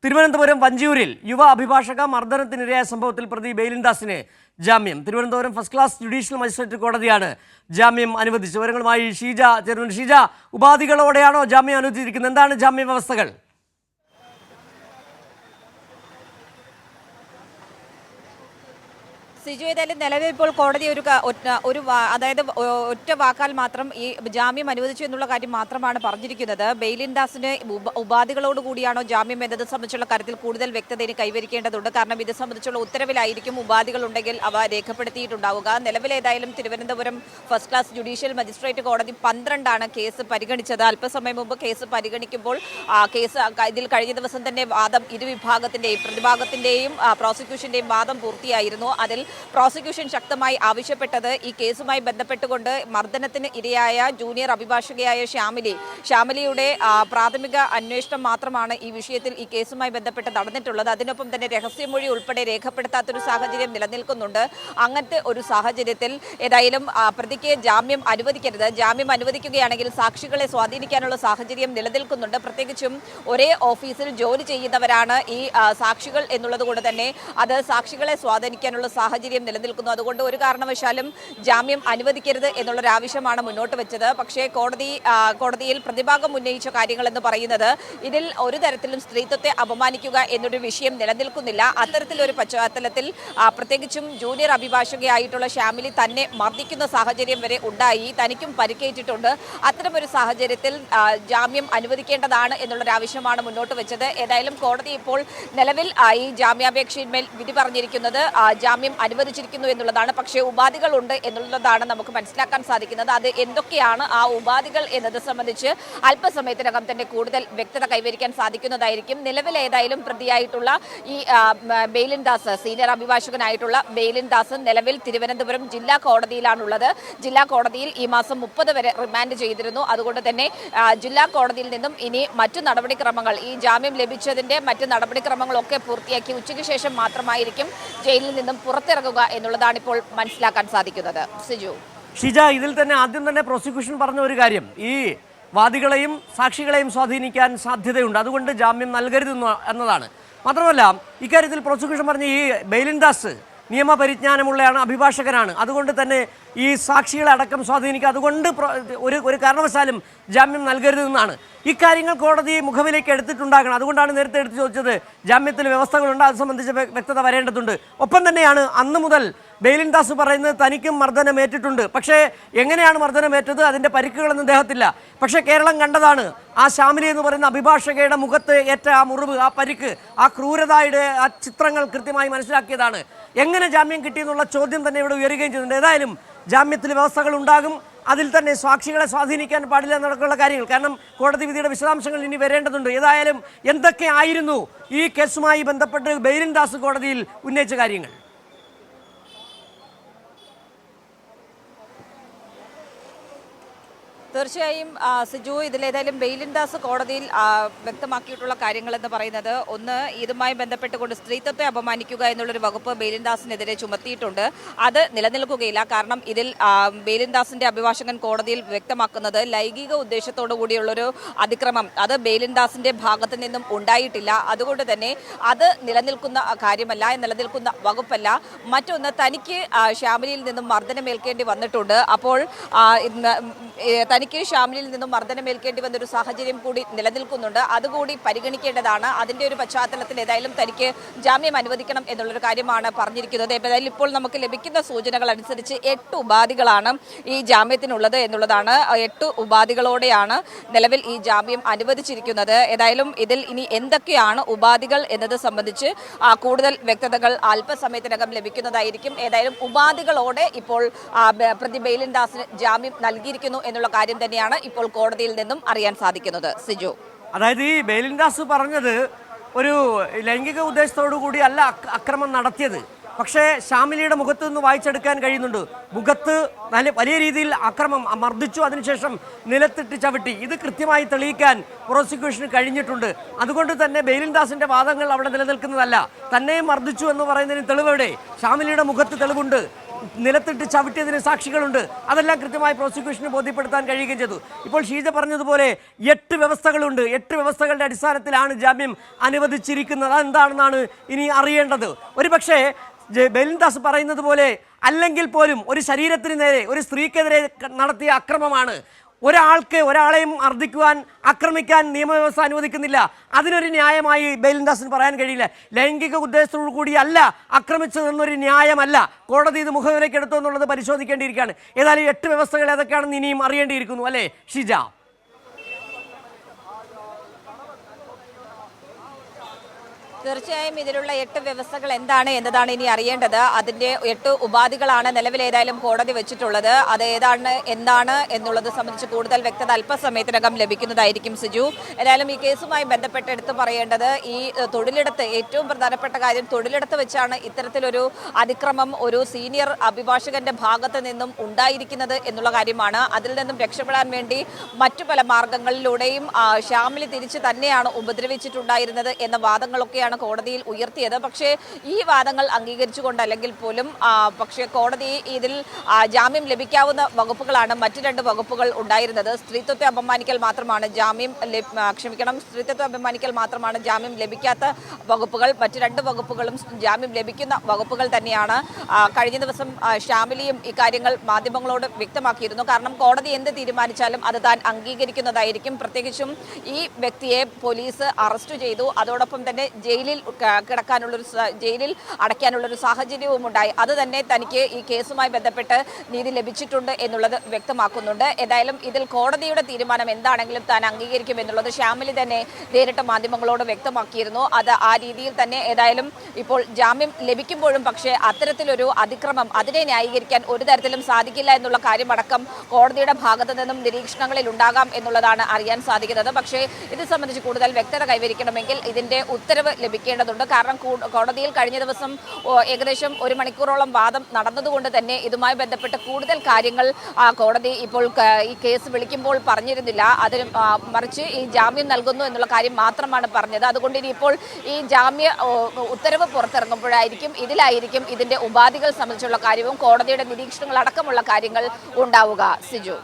തിരുവനന്തപുരം വഞ്ചിയൂരിൽ യുവ അഭിഭാഷക മർദ്ദനത്തിനിരയായ സംഭവത്തിൽ പ്രതി ബെയിലിൻദാസിന് ജാമ്യം. Thiruvananthapuram first class judicial magistrate കോടതിയാണ് ജാമ്യം അനുവദിച്ചത്. വിവരങ്ങളുമായി ഷീജ ചേരുന്നുണ്ട്. ഷീജ, ഉപാധികളോടെയാണോ ജാമ്യം അനുവദിച്ചിരിക്കുന്നത്? എന്താണ് ജാമ്യ വ്യവസ്ഥകൾ? സിജു, ഏതായാലും നിലവിൽ ഇപ്പോൾ കോടതി അതായത് ഒറ്റ വാക്കാൽ മാത്രം ഈ ജാമ്യം അനുവദിച്ചു എന്നുള്ള കാര്യം മാത്രമാണ് പറഞ്ഞിരിക്കുന്നത്. ബെയിലിൻദാസിന് ഉപാധികളോടുകൂടിയാണോ ജാമ്യം എന്നത് സംബന്ധിച്ചുള്ള കാര്യത്തിൽ കൂടുതൽ വ്യക്തത കൈവരിക്കേണ്ടതുണ്ട്. കാരണം ഇത് സംബന്ധിച്ചുള്ള ഉത്തരവിലായിരിക്കും ഉപാധികൾ ഉണ്ടെങ്കിൽ അവ രേഖപ്പെടുത്തിയിട്ടുണ്ടാവുക. നിലവിൽ ഏതായാലും Thiruvananthapuram first class judicial magistrate കോടതി 12 കേസ് പരിഗണിച്ചത്. അല്പസമയം മുമ്പ് കേസ് പരിഗണിക്കുമ്പോൾ ഇതിൽ കഴിഞ്ഞ ദിവസം തന്നെ വാദം ഇരുവിഭാഗത്തിന്റെയും പ്രതിഭാഗത്തിന്റെയും പ്രോസിക്യൂഷന്റെയും വാദം പൂർത്തിയായിരുന്നു. അതിൽ പ്രോസിക്യൂഷൻ ശക്തമായി ആവശ്യപ്പെട്ടത് ഈ കേസുമായി ബന്ധപ്പെട്ടുകൊണ്ട് മർദ്ദനത്തിന് ഇരയായ ജൂനിയർ അഭിഭാഷകയായ ശ്യാമിലിയുടെ പ്രാഥമിക അന്വേഷണം മാത്രമാണ് ഈ വിഷയത്തിൽ ഈ കേസുമായി ബന്ധപ്പെട്ട് നടന്നിട്ടുള്ളത്. അതിനൊപ്പം തന്നെ രഹസ്യമൊഴി ഉൾപ്പെടെ രേഖപ്പെടുത്താത്തൊരു സാഹചര്യം നിലനിൽക്കുന്നുണ്ട്. അങ്ങനത്തെ ഒരു സാഹചര്യത്തിൽ ഏതായാലും പ്രതിക്ക് ജാമ്യം അനുവദിക്കരുത്. ജാമ്യം അനുവദിക്കുകയാണെങ്കിൽ സാക്ഷികളെ സ്വാധീനിക്കാനുള്ള സാഹചര്യം നിലനിൽക്കുന്നുണ്ട്. പ്രത്യേകിച്ചും ഒരേ ഓഫീസിൽ ജോലി ചെയ്യുന്നവരാണ് ഈ സാക്ഷികൾ എന്നുള്ളത് കൊണ്ട് തന്നെ അത് സാക്ഷികളെ സ്വാധീനിക്കാനുള്ള സാഹചര്യം നിലനിൽക്കുന്നു. അതുകൊണ്ട് ഒരു കാരണവശാലും ജാമ്യം അനുവദിക്കരുത് എന്നുള്ളൊരാവശ്യമാണ് മുന്നോട്ട് വെച്ചത്. പക്ഷേ കോടതിയിൽ പ്രതിഭാഗം ഉന്നയിച്ച കാര്യങ്ങൾ എന്ന് പറയുന്നത് ഇതിൽ ഒരു തരത്തിലും സ്ത്രീത്വത്തെ അപമാനിക്കുക എന്നൊരു വിഷയം നിലനിൽക്കുന്നില്ല. അത്തരത്തിലൊരു പശ്ചാത്തലത്തിൽ പ്രത്യേകിച്ചും ജൂനിയർ അഭിഭാഷകയായിട്ടുള്ള ശ്യാമിലി തന്നെ മർദ്ദിക്കുന്ന സാഹചര്യം വരെ ഉണ്ടായി. തനിക്കും പരിക്കേറ്റിട്ടുണ്ട്. അത്തരമൊരു സാഹചര്യത്തിൽ ജാമ്യം അനുവദിക്കേണ്ടതാണ് എന്നുള്ളൊരാവശ്യമാണ് മുന്നോട്ട് വെച്ചത്. ഏതായാലും കോടതി ഇപ്പോൾ നിലവിൽ ഈ ജാമ്യാപേക്ഷയിന്മേൽ വിധി പറഞ്ഞിരിക്കുന്നത് ജാമ്യം അനുവദിച്ചിരിക്കുന്നു എന്നുള്ളതാണ്. പക്ഷേ ഉപാധികളുണ്ട് എന്നുള്ളതാണ് നമുക്ക് മനസ്സിലാക്കാൻ സാധിക്കുന്നത്. അത് എന്തൊക്കെയാണ് ആ ഉപാധികൾ എന്നത് സംബന്ധിച്ച് അല്പസമയത്തിനകം തന്നെ കൂടുതൽ വ്യക്തത കൈവരിക്കാൻ സാധിക്കുന്നതായിരിക്കും. നിലവിൽ ഏതായാലും പ്രതിയായിട്ടുള്ള ഈ ബെയിലിൻദാസ്, സീനിയർ അഭിഭാഷകനായിട്ടുള്ള ബെയിലിൻദാസ് നിലവിൽ തിരുവനന്തപുരം ജില്ലാ കോടതിയിലാണുള്ളത്. ജില്ലാ കോടതിയിൽ ഈ മാസം 30 വരെ റിമാൻഡ് ചെയ്തിരുന്നു. അതുകൊണ്ട് തന്നെ ജില്ലാ കോടതിയിൽ നിന്നും ഇനി മറ്റു നടപടിക്രമങ്ങൾ, ഈ ജാമ്യം ലഭിച്ചതിന്റെ മറ്റു നടപടിക്രമങ്ങളൊക്കെ പൂർത്തിയാക്കി ഉച്ചയ്ക്ക് ശേഷം മാത്രമായിരിക്കും ജയിലിൽ നിന്നും പുറത്തിറങ്ങുക എന്നുള്ളതാണ് ഇപ്പോൾ മനസ്സിലാക്കാൻ സാധിക്കുന്നത്. സിജു, ഷീജ, ഇതിൽ തന്നെ ആദ്യം തന്നെ പ്രോസിക്യൂഷൻ പറഞ്ഞ ഒരു കാര്യം, ഈ വാദികളെയും സാക്ഷികളെയും സ്വാധീനിക്കാൻ സാധ്യതയുണ്ട്, അതുകൊണ്ട് ജാമ്യം നൽകരുത് എന്നതാണ്. മാത്രമല്ല ഇക്കാര്യത്തിൽ പ്രോസിക്യൂഷൻ പറഞ്ഞ ഈ ബെയിലിൻദാസ് നിയമപരിജ്ഞാനമുള്ളയാണ്, അഭിഭാഷകനാണ്, അതുകൊണ്ട് തന്നെ ഈ സാക്ഷികളെ അടക്കം സ്വാധീനിക്കുക, അതുകൊണ്ട് ഒരു കാരണവശാലും ജാമ്യം നൽകരുതെന്നാണ്. ഇക്കാര്യങ്ങൾ കോടതി മുഖവിലേക്ക് എടുത്തിട്ടുണ്ടാകണം. അതുകൊണ്ടാണ് നേരത്തെ എടുത്ത് ചോദിച്ചത് ജാമ്യത്തിൽ വ്യവസ്ഥകളുണ്ട്, അത് സംബന്ധിച്ച് വ്യക്തത വരേണ്ടതുണ്ട്. ഒപ്പം തന്നെയാണ് അന്ന് മുതൽ ബെയിലിൻദാസ് പറയുന്നത് തനിക്കും മർദ്ദനമേറ്റിട്ടുണ്ട്. പക്ഷേ എങ്ങനെയാണ് മർദ്ദനമേറ്റത്, അതിൻ്റെ പരിക്കുകളൊന്നും ദേഹത്തില്ല. പക്ഷേ കേരളം കണ്ടതാണ് ആ ശ്യാമിലി എന്ന് പറയുന്ന അഭിഭാഷകയുടെ മുഖത്ത് ഏറ്റ ആ മുറിവ്, ആ പരിക്ക്, ആ ക്രൂരതയുടെ ആ ചിത്രങ്ങൾ കൃത്യമായി മനസ്സിലാക്കിയതാണ്. എങ്ങനെ ജാമ്യം കിട്ടിയെന്നുള്ള ചോദ്യം തന്നെ ഇവിടെ ഉയരുകയും ചെയ്തിട്ടുണ്ട്. ഏതായാലും ജാമ്യത്തിൽ വ്യവസ്ഥകൾ ഉണ്ടാകും. അതിൽ തന്നെ സാക്ഷികളെ സ്വാധീനിക്കാൻ പാടില്ല എന്നൊക്കെയുള്ള കാര്യങ്ങൾ, കാരണം കോടതി വിധിയുടെ വിശദാംശങ്ങൾ ഇനി വരേണ്ടതുണ്ട്. ഏതായാലും എന്തൊക്കെയായിരുന്നു ഈ കേസുമായി ബന്ധപ്പെട്ട് ബെയിലിൻദാസ് കോടതിയിൽ ഉന്നയിച്ച കാര്യങ്ങൾ? തീർച്ചയായും സിജു, ഇതിലേതായാലും ബെയിലിൻദാസ് കോടതിയിൽ വ്യക്തമാക്കിയിട്ടുള്ള കാര്യങ്ങൾ എന്ന് പറയുന്നത്, ഒന്ന്, ഇതുമായി ബന്ധപ്പെട്ടുകൊണ്ട് സ്ത്രീത്വത്തെ അപമാനിക്കുക എന്നുള്ളൊരു വകുപ്പ് ബെയിലിൻദാസിനെതിരെ ചുമത്തിയിട്ടുണ്ട്. അത് നിലനിൽക്കുകയില്ല. കാരണം ഇതിൽ ബെയിലിൻദാസിന്റെ അഭിഭാഷകൻ കോടതിയിൽ വ്യക്തമാക്കുന്നത് ലൈംഗിക ഉദ്ദേശത്തോടു കൂടിയുള്ളൊരു അതിക്രമം അത് ബെയിലിൻദാസിന്റെ ഭാഗത്തു നിന്നും ഉണ്ടായിട്ടില്ല. അതുകൊണ്ട് തന്നെ അത് നിലനിൽക്കുന്ന കാര്യമല്ല, നിലനിൽക്കുന്ന വകുപ്പല്ല. മറ്റൊന്ന്, തനിക്ക് ശ്യാമിലിയിൽ നിന്നും മർദ്ദനമേൽക്കേണ്ടി വന്നിട്ടുണ്ട്. അപ്പോൾ തനിക്ക് ശ്യാമിലിയിൽ നിന്നും മർദ്ദനമേൽക്കേണ്ടി വന്നൊരു സാഹചര്യം കൂടി നിലനിൽക്കുന്നുണ്ട്. അതുകൂടി പരിഗണിക്കേണ്ടതാണ്. അതിൻ്റെ ഒരു പശ്ചാത്തലത്തിൽ ഏതായാലും തനിക്ക് ജാമ്യം അനുവദിക്കണം എന്നുള്ളൊരു കാര്യമാണ് പറഞ്ഞിരിക്കുന്നത്. ഏതായാലും ഇപ്പോൾ നമുക്ക് ലഭിക്കുന്ന സൂചനകൾ അനുസരിച്ച് 8 ഉപാധികളാണ് ഈ ജാമ്യത്തിനുള്ളത് എന്നുള്ളതാണ്. 8 ഉപാധികളോടെയാണ് നിലവിൽ ഈ ജാമ്യം അനുവദിച്ചിരിക്കുന്നത്. ഏതായാലും ഇതിൽ ഇനി എന്തൊക്കെയാണ് ഉപാധികൾ എന്നത് സംബന്ധിച്ച് കൂടുതൽ വ്യക്തതകൾ അല്പസമയത്തിനകം ലഭിക്കുന്നതായിരിക്കും. ഏതായാലും ഉപാധികളോടെ ഇപ്പോൾ പ്രതി ബെയിലിൻദാസിന് ജാമ്യം നൽകിയിരിക്കുന്നു എന്നുള്ള കാര്യം തന്നെയാണ് ഇപ്പോൾ കോടതിയിൽ നിന്നും അറിയാൻ സാധിക്കുന്നത്. സിജു, അതായത് ഈ ബെയിലിൻദാസ് പറഞ്ഞത് ഒരു ലൈംഗിക ഉദ്ദേശത്തോടു കൂടി അല്ല അക്രമം നടത്തിയത്. പക്ഷേ ശ്യാമിലിയുടെ മുഖത്ത് നിന്ന് വായിച്ചെടുക്കാൻ കഴിയുന്നുണ്ട്, മുഖത്ത് വലിയ രീതിയിൽ അക്രമം മർദ്ദിച്ചു, അതിനുശേഷം നിലത്തിട്ട് ചവിട്ടി. ഇത് കൃത്യമായി തെളിയിക്കാൻ പ്രോസിക്യൂഷന് കഴിഞ്ഞിട്ടുണ്ട്. അതുകൊണ്ട് തന്നെ ബെയിലിൻദാസിന്റെ വാദങ്ങൾ അവിടെ നിലനിൽക്കുന്നതല്ല. തന്നെയും മർദ്ദിച്ചു എന്ന് പറയുന്നതിന് തെളിവെവിടെ? ശ്യാമിലിയുടെ മുഖത്ത് തെളിവുണ്ട്. നിലത്തിട്ട് ചവിട്ടിയതിന് സാക്ഷികളുണ്ട്. അതെല്ലാം കൃത്യമായി പ്രോസിക്യൂഷന് ബോധ്യപ്പെടുത്താൻ കഴിയുകയും ചെയ്തു. ഇപ്പോൾ ഷീജ പറഞ്ഞതുപോലെ 8 വ്യവസ്ഥകളുണ്ട്. 8 വ്യവസ്ഥകളുടെ അടിസ്ഥാനത്തിലാണ് ജാമ്യം അനുവദിച്ചിരിക്കുന്നത്. അതെന്താണെന്നാണ് ഇനി അറിയേണ്ടത്. ഒരുപക്ഷേ ബെലിൻദാസ് പറയുന്നത് പോലെ അല്ലെങ്കിൽ പോലും ഒരു ശരീരത്തിന് നേരെ, ഒരു സ്ത്രീക്കെതിരെ നടത്തിയ അക്രമമാണ്. ഒരാളെയും മർദ്ദിക്കുവാൻ, ആക്രമിക്കാൻ നിയമവ്യവസ്ഥ അനുവദിക്കുന്നില്ല. അതിനൊരു ന്യായമായി ബെലിൻദാസിന് പറയാൻ കഴിയില്ല. ലൈംഗിക ഉദ്ദേശത്തോടു കൂടിയല്ല ആക്രമിച്ചതെന്നൊരു ന്യായമല്ല. കോടതി ഇത് മുഖവിലേക്ക് എടുത്തു എന്നുള്ളത് പരിശോധിക്കേണ്ടിയിരിക്കുകയാണ്. ഏതായാലും 8 വ്യവസ്ഥകൾ ഏതൊക്കെയാണെന്ന് ഇനിയും അറിയേണ്ടിയിരിക്കുന്നു, അല്ലേ ഷിജ? തീർച്ചയായും ഇതിലുള്ള 8 വ്യവസ്ഥകൾ എന്താണ് എന്നതാണ് ഇനി അറിയേണ്ടത്. അതിന്റെ 8 ഉപാധികളാണ് നിലവിൽ ഏതായാലും കോടതി വെച്ചിട്ടുള്ളത്. അത് എന്താണ് എന്നുള്ളത് സംബന്ധിച്ച് കൂടുതൽ വ്യക്തത അല്പസമയത്തിനകം ലഭിക്കുന്നതായിരിക്കും. സിജു, ഏതായാലും ഈ കേസുമായി ബന്ധപ്പെട്ട് എടുത്തു പറയേണ്ടത് ഈ തൊഴിലിടത്ത് ഏറ്റവും പ്രധാനപ്പെട്ട കാര്യം, തൊഴിലിടത്ത് വെച്ചാണ് ഇത്തരത്തിലൊരു അതിക്രമം ഒരു സീനിയർ അഭിഭാഷകന്റെ ഭാഗത്ത് നിന്നും ഉണ്ടായിരിക്കുന്നത് എന്നുള്ള കാര്യമാണ്. അതിൽ നിന്നും രക്ഷപ്പെടാൻ വേണ്ടി മറ്റു പല മാർഗങ്ങളിലൂടെയും ഷാമിലി തിരിച്ച് തന്നെയാണ് ഉപദ്രവിച്ചിട്ടുണ്ടായിരുന്നത് എന്ന വാദങ്ങളൊക്കെയാണ് കോടതിയിൽ ഉയർത്തിയത്. പക്ഷേ ഈ വാദങ്ങൾ അംഗീകരിച്ചുകൊണ്ട് അല്ലെങ്കിൽ പോലും പക്ഷേ കോടതി ഇതിൽ ജാമ്യം ലഭിക്കാവുന്ന വകുപ്പുകളാണ് മറ്റു 2 വകുപ്പുകൾ ഉണ്ടായിരുന്നത്. സ്ത്രീത്വത്തെ അപമാനിക്കൽ മാത്രമാണ് സ്ത്രീത്വത്തെ അപമാനിക്കൽ മാത്രമാണ് ജാമ്യം ലഭിക്കാത്ത വകുപ്പുകൾ. മറ്റു 2 വകുപ്പുകളും ജാമ്യം ലഭിക്കുന്ന വകുപ്പുകൾ തന്നെയാണ്. കഴിഞ്ഞ ദിവസം ഷാമിലിയും ഇക്കാര്യങ്ങൾ മാധ്യമങ്ങളോട് വ്യക്തമാക്കിയിരുന്നു. കാരണം കോടതി എന്ത് തീരുമാനിച്ചാലും അത് താൻ അംഗീകരിക്കുന്നതായിരിക്കും. പ്രത്യേകിച്ചും ഈ വ്യക്തിയെ പോലീസ് അറസ്റ്റ് ചെയ്തു. അതോടൊപ്പം തന്നെ ജയിലിൽ അടയ്ക്കാനുള്ളൊരു സാഹചര്യവും ഉണ്ടായി. അത് തന്നെ തനിക്ക് ഈ കേസുമായി ബന്ധപ്പെട്ട് നീതി ലഭിച്ചിട്ടുണ്ട് എന്നുള്ളത് വ്യക്തമാക്കുന്നുണ്ട്. ഏതായാലും ഇതിൽ കോടതിയുടെ തീരുമാനം എന്താണെങ്കിലും താൻ അംഗീകരിക്കും എന്നുള്ളത് ഷാമിലി തന്നെ നേരിട്ട് മാധ്യമങ്ങളോട് വ്യക്തമാക്കിയിരുന്നു. അത് ആ രീതിയിൽ തന്നെ ഏതായാലും ഇപ്പോൾ ജാമ്യം ലഭിക്കുമ്പോഴും പക്ഷേ അത്തരത്തിലൊരു അതിക്രമം അതിനെ ന്യായീകരിക്കാൻ ഒരു തരത്തിലും സാധിക്കില്ല എന്നുള്ള കാര്യമടക്കം കോടതിയുടെ ഭാഗത്തു നിന്നും നിരീക്ഷണങ്ങളിൽ ഉണ്ടാകാം എന്നുള്ളതാണ് അറിയാൻ സാധിക്കുന്നത്. പക്ഷേ ഇത് സംബന്ധിച്ച് കൂടുതൽ വ്യക്തത കൈവരിക്കണമെങ്കിൽ ഇതിന്റെ ഉത്തരവ് ലഭിക്കേണ്ടതുണ്ട്. കാരണം കോടതിയിൽ കഴിഞ്ഞ ദിവസം ഏകദേശം 1 മണിക്കൂറോളം വാദം നടന്നതുകൊണ്ട് തന്നെ ഇതുമായി ബന്ധപ്പെട്ട് കൂടുതൽ കാര്യങ്ങൾ കോടതി ഇപ്പോൾ ഈ കേസ് വിളിക്കുമ്പോൾ പറഞ്ഞിരുന്നില്ല. അതിന് മറിച്ച് ഈ ജാമ്യം നൽകുന്നു എന്നുള്ള കാര്യം മാത്രമാണ് പറഞ്ഞത്. അതുകൊണ്ട് ഇനിയിപ്പോൾ ഈ ജാമ്യ ഉത്തരവ് പുറത്തിറങ്ങുമ്പോഴായിരിക്കും ഇതിന്റെ ഉപാധികൾ സംബന്ധിച്ചുള്ള കാര്യവും കോടതിയുടെ നിരീക്ഷണങ്ങൾ അടക്കമുള്ള കാര്യങ്ങൾ ഉണ്ടാവുക. സിജു.